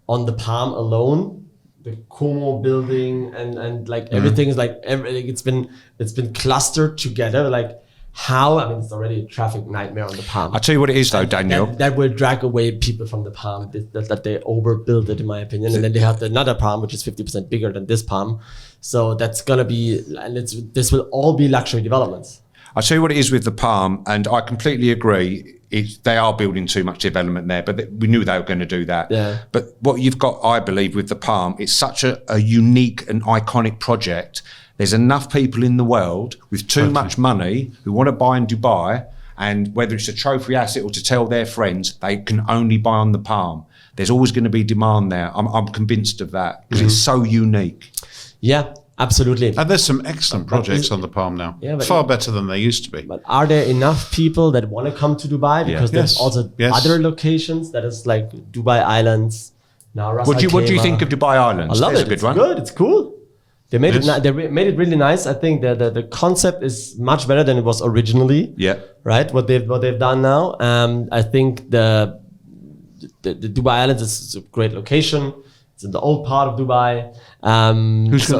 the Palm alone, the Como building and like everything is like it's been clustered together. Like how? I mean, it's already a traffic nightmare on the Palm. I'll tell you what it is, though, Daniel. That will drag away people from the Palm. That they overbuilt it, in my opinion. And then they have another Palm, which is 50% bigger than this Palm. So that's gonna be, and this will all be luxury developments. I'll tell you what it is with the Palm, and I completely agree. They are building too much development there, but we knew they were going to do that. Yeah. But what you've got, I believe, with the Palm, it's such a unique and iconic project. There's enough people in the world with too much money who want to buy in Dubai, and whether it's a trophy asset or to tell their friends, they can only buy on the Palm. There's always going to be demand there. I'm convinced of that because it's so unique. Yeah, absolutely. And there's some excellent projects on the Palm now. Yeah, far better than they used to be. But are there enough people that want to come to Dubai? Because there's also other locations that is like Dubai Islands. Now, Ras What do you think of Dubai Islands? I love There's it. a good one. It's good. It's cool. They made it. They made it really nice. I think the concept is much better than it was originally. Yeah. Right. What they've done now. I think the Dubai Islands is a great location. It's in the old part of Dubai.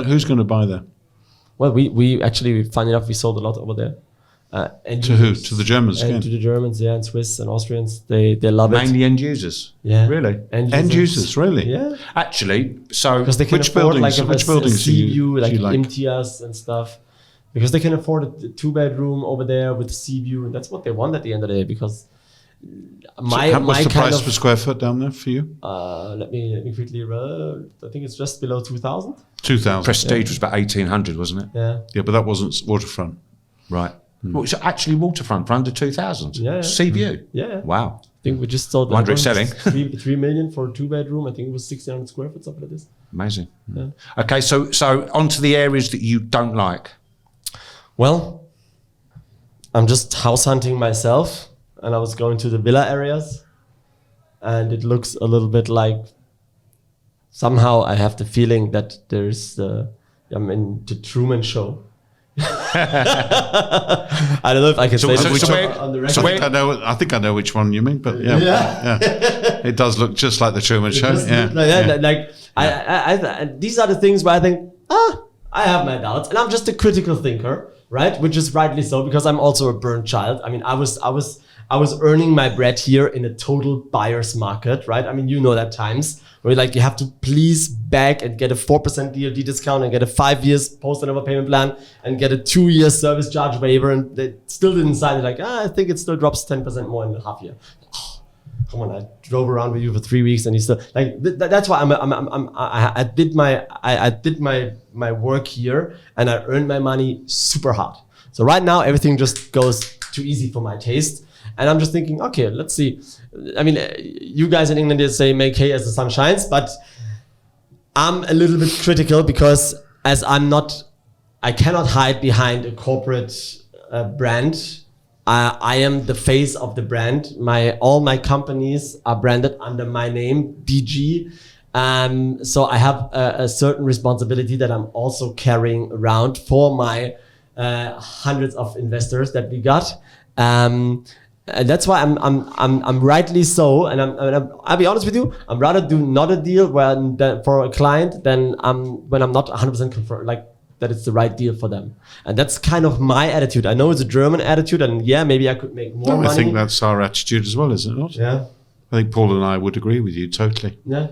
Who's going to buy there? Well, we actually, funny enough, we sold a lot over there. End To who? users. To the Germans And again? to the Germans, yeah, and Swiss and Austrians. They love it. Mainly end users. Yeah. Really? End users, really? Yeah. Actually, so Because they can Which afford buildings- like which a buildings do sea you- view, do like you like? Imtiaz and stuff. Because they can afford a 2-bedroom over there with sea view, and that's what they want at the end of the day. Because What's the price per square foot down there for you? let me quickly. I think it's just below 2,000. 2,000. Prestige was about 1,800, wasn't it? Yeah. Yeah, but that wasn't waterfront. Right. Well, it's actually waterfront for under 2,000. Yeah. Sea view. Yeah. Wow. I think we just sold. Wonder it's selling. 3 million for a 2-bedroom. I think it was 1,600 square foot, something like this. Amazing. Yeah. Okay, so onto the areas that you don't like. Well, I'm just house hunting myself, and I was going to the villa areas, and it looks a little bit like. Somehow, I have the feeling that there's I'm in the Truman Show. I don't know if I can say so that where- on the so record. where- I think I know which one you mean, but yeah. It does look just like the Truman Show. Just Yeah. like that, like I these are the things where I think I have my doubts, and I'm just a critical thinker, right? Which is rightly so, because I'm also a burnt child. I mean, I was earning my bread here in a total buyer's market, right? I mean, you know that times where like you have to please beg and get a 4% DLD discount and get a 5 years post-and-over payment plan and get a 2-year service charge waiver, and they still didn't sign it. Like, I think it still drops 10% more in a half year. Come on, I drove around with you for 3 weeks and you still like that's why I did my work here, and I earned my money super hard. So right now everything just goes too easy for my taste, and I'm just thinking, okay, let's see. I mean, you guys in England, they say make hay as the sun shines, but I'm a little bit critical because as I cannot hide behind a corporate brand. I am the face of the brand. All my companies are branded under my name, DG. So I have a certain responsibility that I'm also carrying around for my hundreds of investors that we got. And that's why I'm rightly so. And I'll be honest with you, I'm rather do not a deal for a client than when I'm not 100% confirmed, like that it's the right deal for them. And that's kind of my attitude. I know it's a German attitude, and yeah, maybe I could make more money. I think that's our attitude as well, is it not? Yeah. I think Paul and I would agree with you totally. Yeah.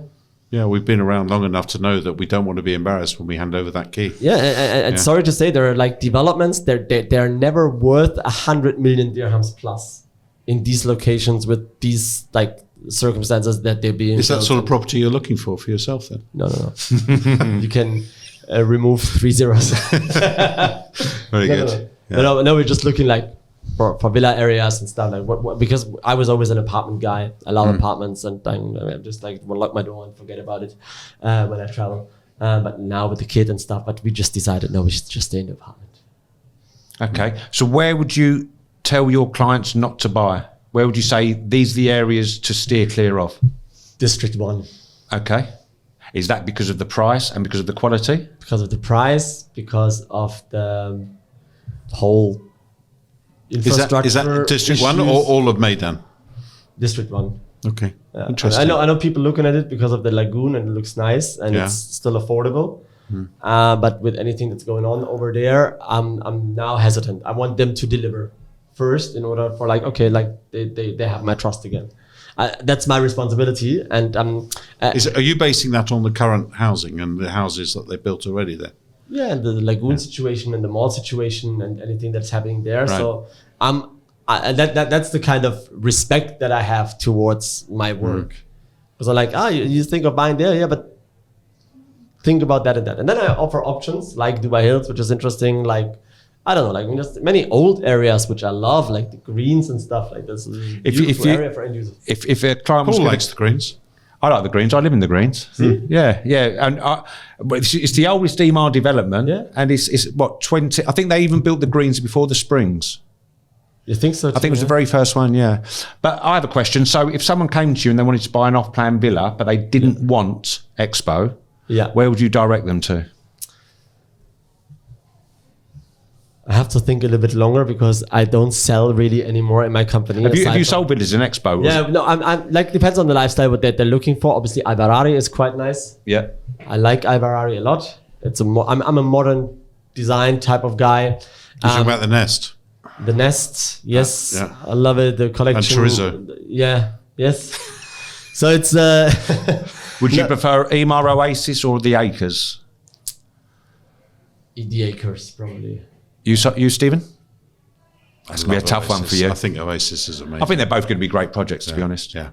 Yeah, we've been around long enough to know that we don't want to be embarrassed when we hand over that key. Yeah, and sorry to say, there are like developments. They're never worth 100 million dirhams plus in these locations with these like circumstances that they're being. Is that built sort of in. property you're looking for yourself then? No. You can remove 3 zeros. Very good. Yeah. No, we're just looking like for villa areas and stuff like what because I was always an apartment guy. I love apartments, and I'm just like will lock my door and forget about it when I travel. But now with the kid and stuff, but we just decided no, we should just stay in the apartment. Okay. So where would you tell your clients not to buy? Where would you say these are the areas to steer clear of? District 1. Okay. Is that because of the price and because of the quality? Because of the price, because of the whole infrastructure. Is that District 1 or issues. all of Maidan? District 1. Okay. Yeah. Interesting. I know people looking at it because of the lagoon, and it looks nice and it's still affordable. But with anything that's going on over there, I'm now hesitant. I want them to deliver first in order for they have my trust again. That's my responsibility. And Are you basing that on the current housing and the houses that they built already there? yeah, and the lagoon situation and the mall situation and anything that's happening there. Right. So that's the kind of respect that I have towards my work. Because I'm like, you think of buying there, yeah, but think about that and that. And then I offer options like Dubai Hills, which is interesting. Like, I don't know, like just many old areas which I love, like the greens and stuff like this. Beautiful area for end users. If a client was Paul gonna- likes the greens. I like the greens. I live in the greens. Yeah. And but it's the oldest Emaar development. Yeah. And it's what 20. I think they even built the greens before the Springs. You think so? I think it was the very first one. Yeah. But I have a question. So if someone came to you and they wanted to buy an off-plan villa, but they didn't want Expo, where would you direct them to? I have to think a little bit longer because I don't sell really anymore in my company. Have you aside sold villas in Expo? Yeah, no, I'm like depends on the lifestyle what they're looking for. Obviously, Ibarari is quite nice. Yeah. I like Ibarari a lot. I'm a modern design type of guy. You're talking about the nest. The Nest, yes, Yeah. I love it. The collection, And chorizo. yeah, yes. So it's Would you prefer Emaar Oasis or the Acres? the Acres probably. You Stephen? That's going to be a Love tough one for Oasis. you. I think Oasis is amazing. I think they're both going to be great projects, to be honest. Yeah.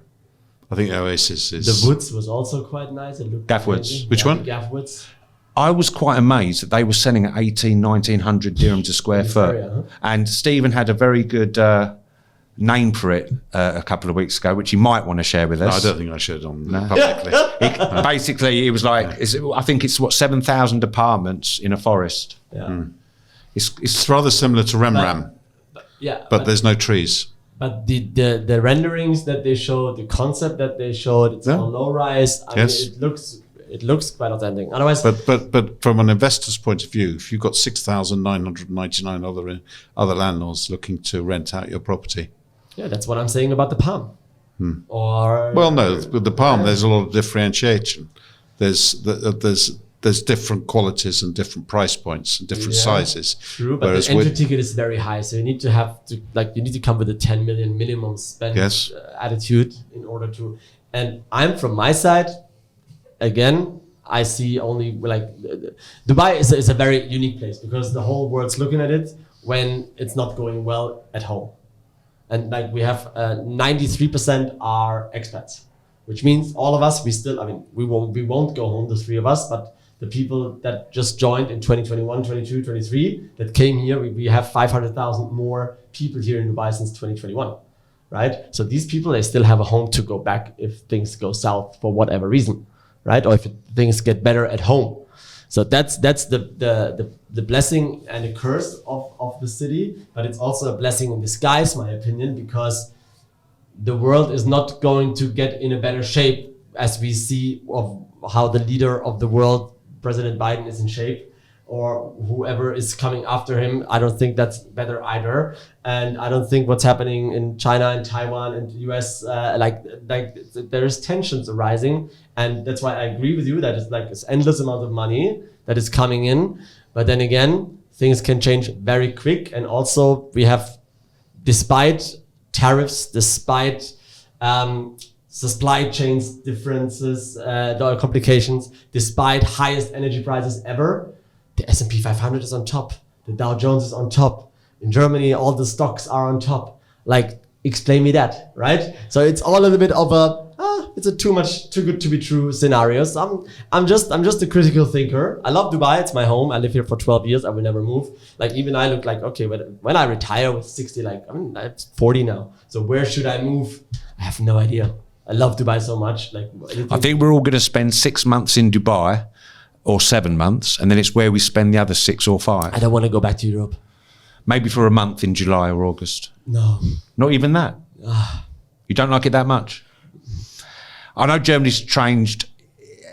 I think Oasis is... The Woods was also quite nice. It looked Gaff Woods. amazing. Which Yeah, one? the Gaff Woods. I was quite amazed that they were selling at 1900 dirhams a square this foot. area, huh? And Stephen had a very good name for it a couple of weeks ago, which he might want to share with No, I us. don't think I should on publicly. Basically, it was like, I think it's 7,000 apartments in a forest. Yeah. It's It's rather similar to Remram, Yeah. but there's no trees. But the renderings that they showed, the concept that they showed, it's all low rise. I Yes. mean, it looks quite authentic. Otherwise, But from an investor's point of view, if you've got 6,999 other landlords looking to rent out your property, yeah, that's what I'm saying about the Palm. Or well, no, with the Palm, there's a lot of differentiation. There's different qualities and different price points and different sizes. True, but the entry ticket is very high, so you need to come with a 10 million minimum spend Yes. attitude in order to. And I'm from my side, again, I see only Dubai is a very unique place because the whole world's looking at it when it's not going well at home, and like we have 93% are expats, which means all of us we won't go home, the three of us, but the people that just joined in 2021, 22, 23 that came here, we have 500,000 more people here in Dubai since 2021, right? So these people, they still have a home to go back if things go south for whatever reason, right? Or if things get better at home. So that's the blessing and the curse of the city, but it's also a blessing in disguise, my opinion, because the world is not going to get in a better shape as we see of how the leader of the world, President Biden, is in shape, or whoever is coming after him. I don't think that's better either. And I don't think what's happening in China and Taiwan and the US, there's tensions arising. And that's why I agree with you that it's like this endless amount of money that is coming in. But then again, things can change very quick. And also we have, despite tariffs, despite supply chains differences, the complications, despite highest energy prices ever, the S&P 500 is on top. The Dow Jones is on top. In Germany, all the stocks are on top. Like, explain me that, right? So it's all a little bit of it's a too good to be true scenarios. I'm just a critical thinker. I love Dubai. It's my home. I live here for 12 years. I will never move. Like, even I look like, okay, when I retire with 60, I'm 40 now. So where should I move? I have no idea. I love Dubai so much. I think we're all going to spend 6 months in Dubai or 7 months, and then it's where we spend the other 6 or 5. I don't want to go back to Europe. Maybe for a month in July or August. No. Not even that. You don't like it that much? I know Germany's changed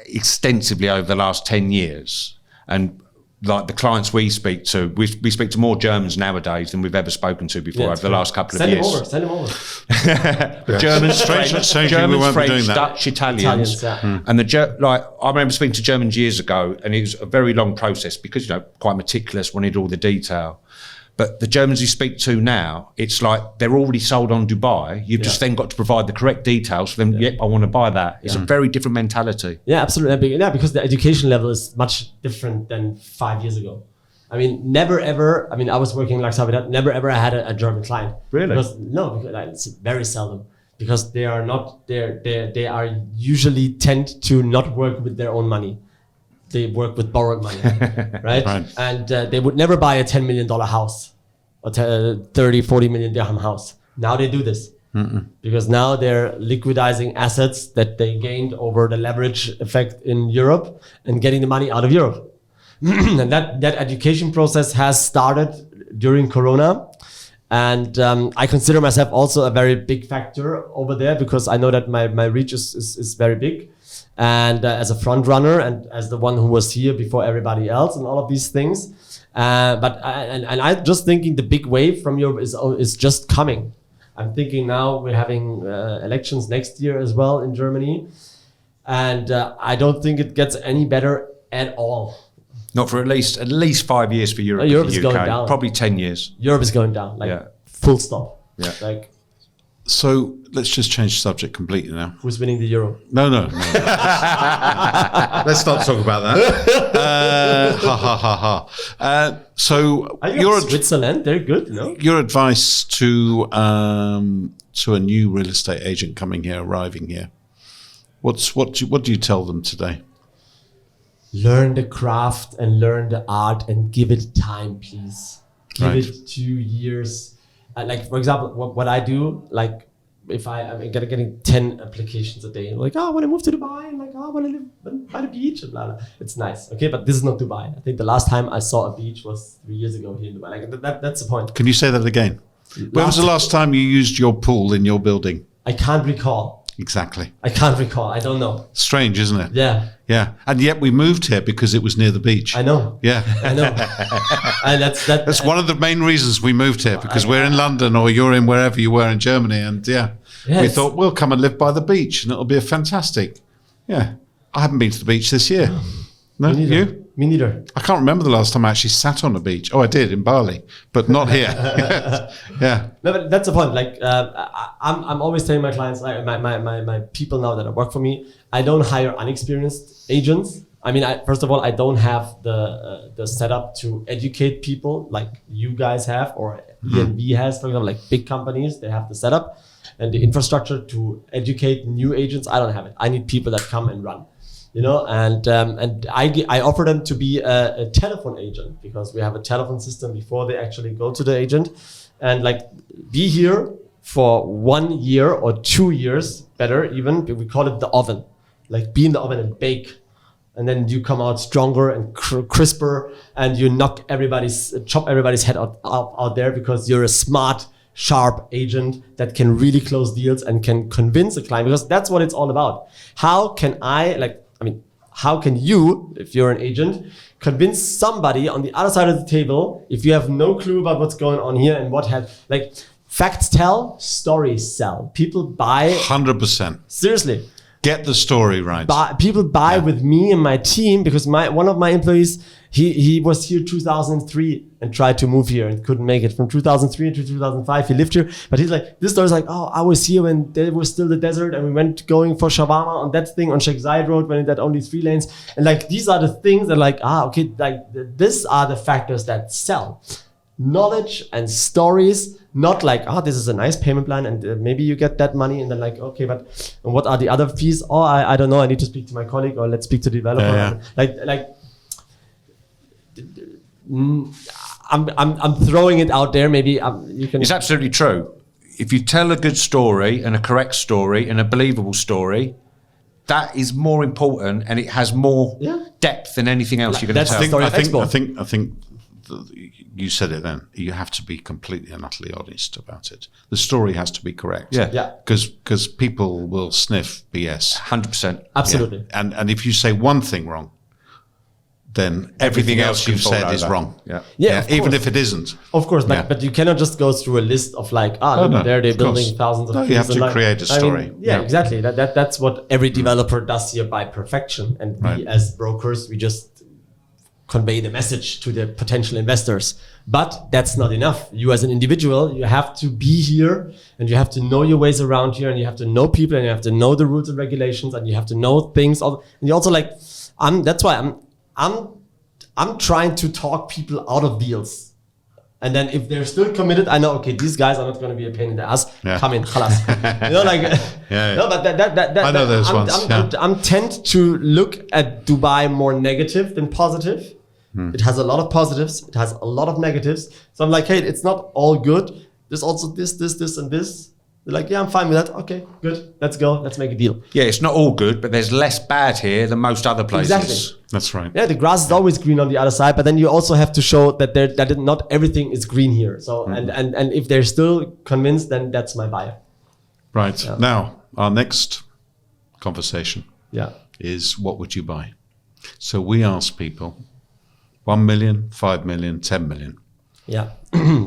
extensively over the last 10 years. And like the clients we speak to, we speak to more Germans nowadays than we've ever spoken to before over the last couple of years. Send them over. Germans, French, that. Dutch, Italians. And I remember speaking to Germans years ago, and it was a very long process because, quite meticulous, wanted all the detail. But the Germans you speak to now, it's like they're already sold on Dubai. You've just then got to provide the correct details for them. Yep, I want to buy that. It's a very different mentality. Yeah, absolutely. Yeah, because the education level is much different than 5 years ago. I mean, never ever. I mean, I was working like Savidat. Never ever I had a German client. Really? Because it's very seldom. Because they are not. They are usually tend to not work with their own money. They work with borrowed money, right? And they would never buy a $10 million house or 30, 40 million dirham house. Now they do this because now they're liquidizing assets that they gained over the leverage effect in Europe and getting the money out of Europe. And that education process has started during Corona. And I consider myself also a very big factor over there because I know that my reach is very big. And as a front runner and as the one who was here before everybody else and all of these things. But I'm just thinking the big wave from Europe is just coming. I'm thinking now we're having elections next year as well in Germany. And I don't think it gets any better at all. Not for at least 5 years for Europe. Europe and is the UK. going down. Probably 10 years. Europe is going down, like Yeah. full stop. Yeah. Like, So let's just change the subject completely now. who's winning the Euro? No. Let's not talk about that. Ha ha ha ha. So Are you in Switzerland? They're good, no? your advice to a new real estate agent coming here, arriving here. What do you tell them today? Learn the craft and learn the art and give it time, please. Give Right. it 2 years. Like, for example, what I do, like, if I'm getting 10 applications a day, like, I want to move to Dubai, and like, I want to live by the beach, and blah, blah. It's nice, okay? But this is not Dubai. I think the last time I saw a beach was 3 years ago here in Dubai. Like, that's the point. Can you say that again? When was the last time you used your pool in your building? I can't recall. Exactly. I can't recall. I don't know. Strange, isn't it? Yeah, Yeah. And yet we moved here because it was near the beach. I know. Yeah. I know. And That's one of the main reasons we moved here, because we're in London or you're in wherever you were in Germany. And we Yes. thought we'll come and live by the beach and it'll be a fantastic. Yeah. I haven't been to the beach this year. No, Me neither. you? Me neither. I can't remember the last time I actually sat on a beach. Oh, I did in Bali, but not here. Yeah. No, but that's the point. Like, I'm always telling my clients, like, my people now that work for me, I don't hire unexperienced agents. I mean, first of all, I don't have the setup to educate people like you guys have, or ENV has, for example, like big companies, they have the setup and the infrastructure to educate new agents. I don't have it. I need people that come and run. And I offer them to be a telephone agent, because we have a telephone system before they actually go to the agent, and like be here for 1 year or 2 years, better even. We call it the oven, like be in the oven and bake, and then you come out stronger and crisper, and you chop everybody's head out there, because you're a smart, sharp agent that can really close deals and can convince a client, because that's what it's all about. How can you, if you're an agent, convince somebody on the other side of the table if you have no clue about what's going on here and facts tell, stories sell. People buy. 100%. Seriously. Get the story right. People buy with me and my team, because one of my employees, he was here 2003 and tried to move here and couldn't make it. From 2003 to 2005, he lived here. But he's like, this story's like, oh, I was here when there was still the desert, and we went going for shawarma on that thing on Sheikh Zayed Road when it had only 3 lanes. And like, these are the things that like, okay, like these are the factors that sell. Knowledge and stories, not like, this is a nice payment plan and maybe you get that money, and then like, okay, but what are the other fees? Oh, I don't know. I need to speak to my colleague, or let's speak to the developer. Yeah. I'm throwing it out there. Maybe you can. It's absolutely true. If you tell a good story and a correct story and a believable story, that is more important, and it has more depth than anything else you're going to tell. I think you said it then. You have to be completely and utterly honest about it. The story has to be correct. Yeah. Because people will sniff BS. 100%. Absolutely. Yeah. And if you say one thing wrong, then everything else you've said is wrong. Yeah, even if it isn't. Of course, but you cannot just go through a list of like, they're building thousands of. No, you have to create a story. Exactly. That's what every developer does here by perfection, and we as brokers, we just convey the message to the potential investors. But that's not enough. You as an individual, you have to be here, and you have to know your ways around here, and you have to know people, and you have to know the rules and regulations, and you have to know things. And you also like, that's why I'm trying to talk people out of deals. And then if they're still committed, I know, okay, these guys are not going to be a pain in the ass. Come in, khalas. No, but that I know those ones. I'm tend to look at Dubai more negative than positive. It has a lot of positives. It has a lot of negatives. So I'm like, hey, it's not all good. There's also this, and this. They're like, I'm fine with that. Okay, good. Let's go. Let's make a deal. Yeah, it's not all good, but there's less bad here than most other places. Exactly. That's right. Yeah, the grass is always green on the other side, but then you also have to show that not everything is green here. So and if they're still convinced, then that's my buyer. Right. Yeah. Now, our next conversation is what would you buy? So we ask people 1 million, 5 million, 10 million. Yeah.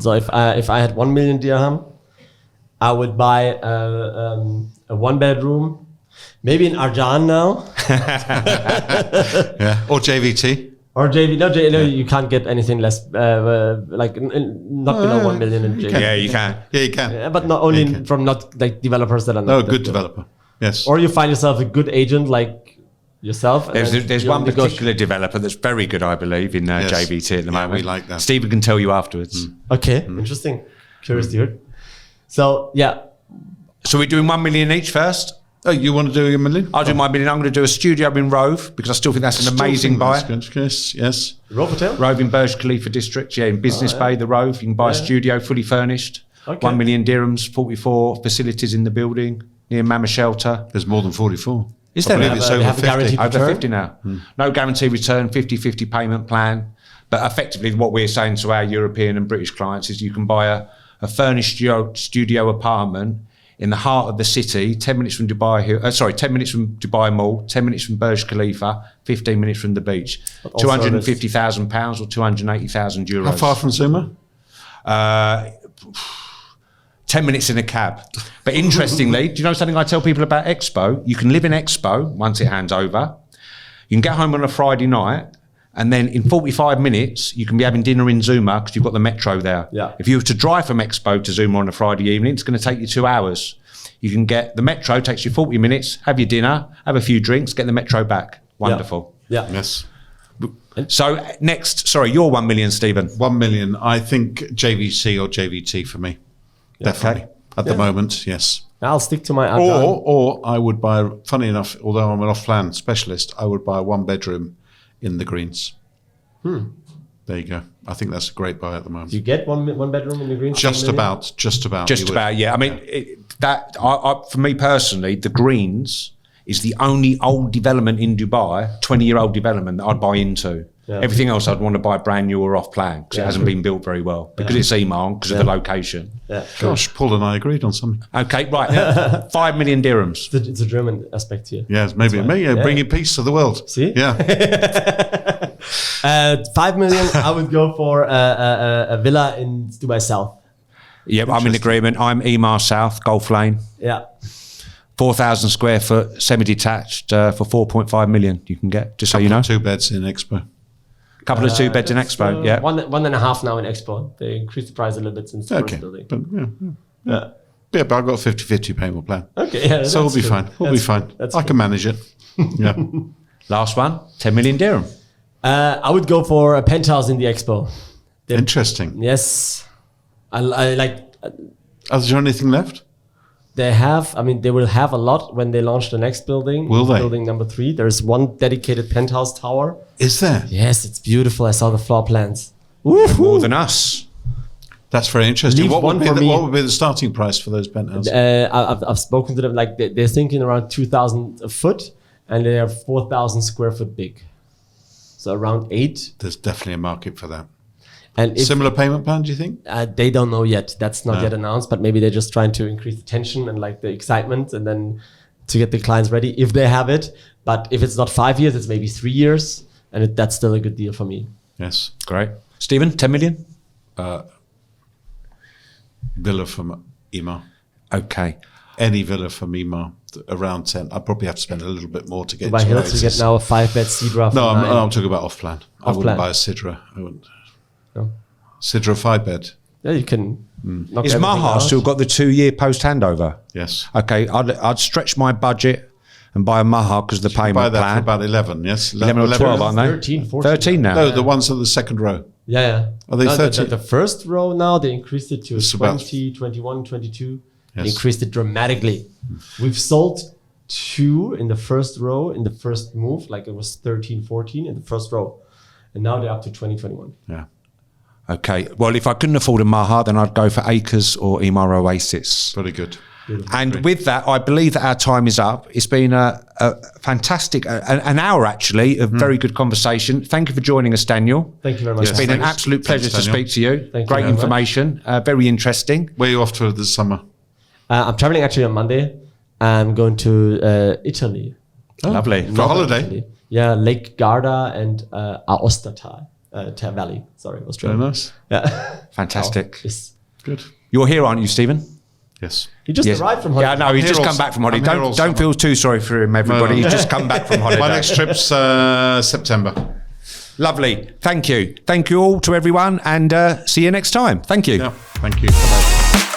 So if I had 1 million dirham, I would buy a 1-bedroom, maybe in Arjan now. Or JVT. Or JV, no, you can't get anything less, not below 1 million in JV. Yeah, you can. Yeah, you can. But not only from not like developers that are No, not good that developer. Yes. Or you find yourself a good agent like yourself. and There's you one negotiate. particular developer that's very good, I believe, in Yes. JVT at the Yeah, moment. we like that. Stephen can tell you afterwards. Okay, interesting. Curious to hear. So yeah, So we're doing 1 million each first. Oh, you want to do a million? I'll do my million. I'm going to do a studio in Rove because I still think that's an amazing buy. Yes. Rove Hotel. Rove in Burj Khalifa district, in Business Bay, the Rove. You can buy a studio fully furnished. Okay. 1 million dirhams, 44 facilities in the building near Mama Shelter. There's more than 44. Is I there? believe it's They over have a 50. guaranteed Over return? 50 now. No guarantee return, 50-50 payment plan. But effectively what we're saying to our European and British clients is you can buy a furnished studio apartment in the heart of the city, 10 minutes from 10 minutes from Dubai Mall, 10 minutes from Burj Khalifa, 15 minutes from the beach. also £250,000 or 280,000 euros. How far from Zuma? 10 minutes in a cab. But interestingly, do you know something I tell people about Expo? You can live in Expo once it hands over. You can get home on a Friday night, and then in 45 minutes, you can be having dinner in Zuma because you've got the metro there. Yeah. If you were to drive from Expo to Zuma on a Friday evening, it's going to take you 2 hours. You can get the metro, takes you 40 minutes, have your dinner, have a few drinks, get the metro back. Wonderful. Yeah. Yes. So next, your 1 million, Stephen. 1 million. I think JVC or JVT for me. Definitely. Okay. At the moment, yes. I'll stick to my Arjan. Or I would buy, funny enough, although I'm an off-plan specialist, I would buy a 1-bedroom in the Greens. There you go. I think that's a great buy at the moment. You get one bedroom in the green. Just about. Just you would. about, yeah. I mean, for me personally, the Greens is the only old development in Dubai, 20-year-old development that I'd buy into. Yeah. Everything else I'd want to buy brand new or off plan because it hasn't been built very well because it's Iman, because of the location. Yeah. Gosh, Paul and I agreed on something. Okay, right. 5 million dirhams. It's a German aspect here. Yes, maybe bringing peace to the world. See? Yeah. 5 million. I would go for a villa in Dubai South. Yep, I'm in agreement. I'm Iman South, Golf Lane. Yeah. 4,000 square foot, semi-detached for 4.5 million you can get, just so you know. 2 beds in Expo. Couple of 2 beds in Expo, yeah. 1.5 now in Expo. They increased the price a little bit since the Okay. first building. But Yeah. yeah, but I've got a 50-50 payment plan. Okay. Yeah, So we'll be good. fine. We'll be fine. I can manage it. Yeah. Last one, 10 million dirham. I would go for a penthouse in the Expo. Interesting. Yes. I like. Is there anything left? They will have a lot when they launch the next building. Will they? Building number 3. There's one dedicated penthouse tower. Is there? Yes, it's beautiful. I saw the floor plans. More than us. That's very interesting. Leave What one would, for be me. what would be the starting price for those penthouses? I've spoken to them. Like they're thinking around 2,000 a foot, and they are 4,000 square foot big. So around 8. There's definitely a market for that. And if, Similar payment plan, do you think? they don't know yet. That's not yet announced. But maybe they're just trying to increase the tension and like the excitement, and then to get the clients ready if they have it. But if it's not 5 years, it's maybe 3 years, and that's still a good deal for me. Yes. Great. Stephen, 10 million? Villa from Ima. Okay. Any villa from Ima, around 10. I'd probably have to spend a little bit more to get By into Hills, you get Oasis. now a 5-bed Sidra. No, for 9. I'm talking about off-plan. I wouldn't Off-plan. buy a Sidra. I wouldn't. No. Sidra 5-bed. Yeah, you can. knock Is everything Maha out. still got the 2-year post handover? Yes. Okay, I'd stretch my budget and buy a Maha because the Buy payment that plan. for about 11, yes? 11 or 12, aren't they? 13, 14. 13 now. No, the ones on the second row. Yeah. Are they No, 13? The first row now, they increased it to It's about- 20, 21, 22. They Yes. increased it dramatically. We've sold 2 in the first row, in the first move, like it was 13, 14 in the first row. And now they're up to 20, 21. Yeah. Okay, well, if I couldn't afford a Maha, then I'd go for Acres or Imar Oasis. Very good. And with that, I believe that our time is up. It's been a fantastic, an hour actually, of very good conversation. Thank you for joining us, Daniel. Thank you very much. It's been an thanks. absolute pleasure Thanks, to Daniel. speak to you. Thank you Great very much. information, very interesting. Where are you off to this summer? I'm traveling actually on Monday. I'm going to Italy. Lovely. For Northern holiday? Italy. Yeah, Lake Garda and Aosta Valley. Sorry, Very Australia. nice. Yeah. Fantastic. Yes. Good. You're here, aren't you, Stephen? Yes. You just Yes. arrived from Yeah, holiday. no, he's here just all come back from holiday. I'm here all Don't summer. feel too sorry for him, everybody. No. He's just come back from holiday. My next trip's September. Lovely. Thank you. Thank you all to everyone, and see you next time. Thank you. Yeah, thank you. Bye-bye.